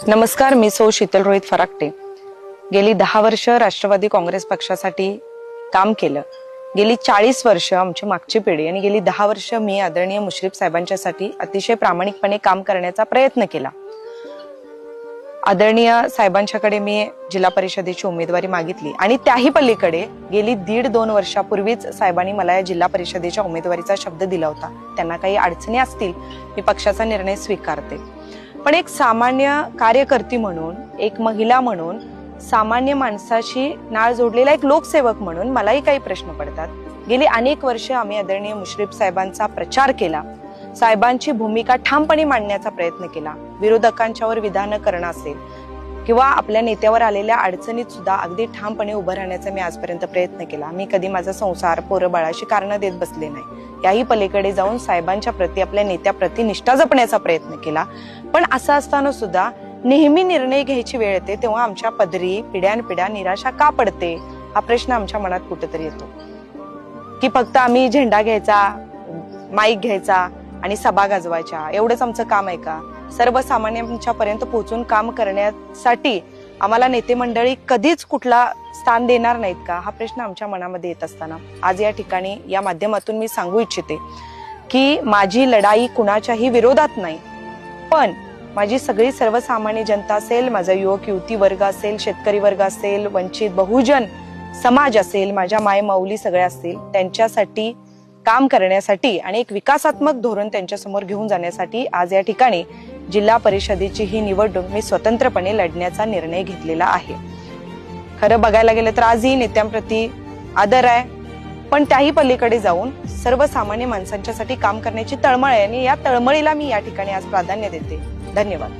नमस्कार, मी सौ शीतल रोहित फराकटे। गेली 10 वर्ष राष्ट्रवादी काँग्रेस पक्षासाठी काम केलं। गेली 40 वर्ष आमची मागची पिढी आणि गेली 10 वर्ष मी आदरणीय मुश्रीफ साहेबांच्यासाठी अतिशय प्रामाणिकपणे काम करण्याचा प्रयत्न केला। आदरणीय साहेबांच्याकडे मी जिल्हा परिषदेची उमेदवारी मागितली आणि त्याही पलीकडे गेली 1.5-2 वर्षापूर्वीच साहेबांनी मला या जिल्हा परिषदेच्या उमेदवारीचा शब्द दिला होता। त्यांना काही अडचणी असतील, मी पक्षाचा निर्णय स्वीकारते, पण एक सामान्य कार्यकर्ती म्हणून, एक महिला म्हणून, सामान्य माणसाशी नाळ जोडलेला एक लोकसेवक म्हणून मलाही काही प्रश्न पडतात। गेली अनेक वर्ष आम्ही आदरणीय मुश्रीफ साहेबांचा प्रचार केला, साहेबांची भूमिका ठामपणे मांडण्याचा प्रयत्न केला। विरोधकांच्यावर विधान करणं असेल किंवा आपल्या नेत्यावर आलेल्या अडचणीत सुद्धा अगदी ठामपणे उभं राहण्याचा मी आजपर्यंत प्रयत्न केला। मी कधी माझा संसार, पोरं बाळाशी कारणं देत बसले नाही। याही पलीकडे जाऊन साहेबांच्या प्रती, आपल्या नेत्याप्रती निष्ठा जपण्याचा प्रयत्न केला। पण असं असताना सुद्धा नेहमी निर्णय घ्यायची वेळ येते तेव्हा आमच्या पदरी पिढ्यानपिढ्या निराशा का पडते, हा प्रश्न आमच्या मनात कुठेतरी येतो। की फक्त आम्ही झेंडा घ्यायचा, माईक घ्यायचा आणि सभा गाजवायच्या, एवढंच आमचं काम आहे का? सर्वसामान्यांच्या पर्यंत पोहोचून काम करण्यासाठी आम्हाला नेते मंडळी कधीच कुठला स्थान देणार नाहीत का, हा प्रश्न आमच्या मनामध्ये येत असताना आज या ठिकाणी या माध्यमातून मी सांगू इच्छिते की माझी लढाई कुणाच्याही विरोधात नाही, पण माझी सगळी सर्वसामान्य जनता असेल, माझा युवक युवती वर्ग असेल, शेतकरी वर्ग असेल, वंचित बहुजन समाज असेल, माझ्या मायमाऊली सगळ्या असतील, त्यांच्यासाठी काम करण्यासाठी आणि एक विकासात्मक धोरण त्यांच्यासमोर घेऊन जाण्यासाठी आज या ठिकाणी जिल्हा परिषदेची ही निवडणूक मी स्वतंत्रपणे लढण्याचा निर्णय घेतलेला आहे। खरं बघायला गेलं तर आजही नेत्यांप्रती आदर आहे, पण त्याही पलीकडे जाऊन सर्वसामान्य माणसांच्यासाठी काम करण्याची तळमळ आहे आणि या तळमळीला मी या ठिकाणी आज प्राधान्य देते। धन्यवाद।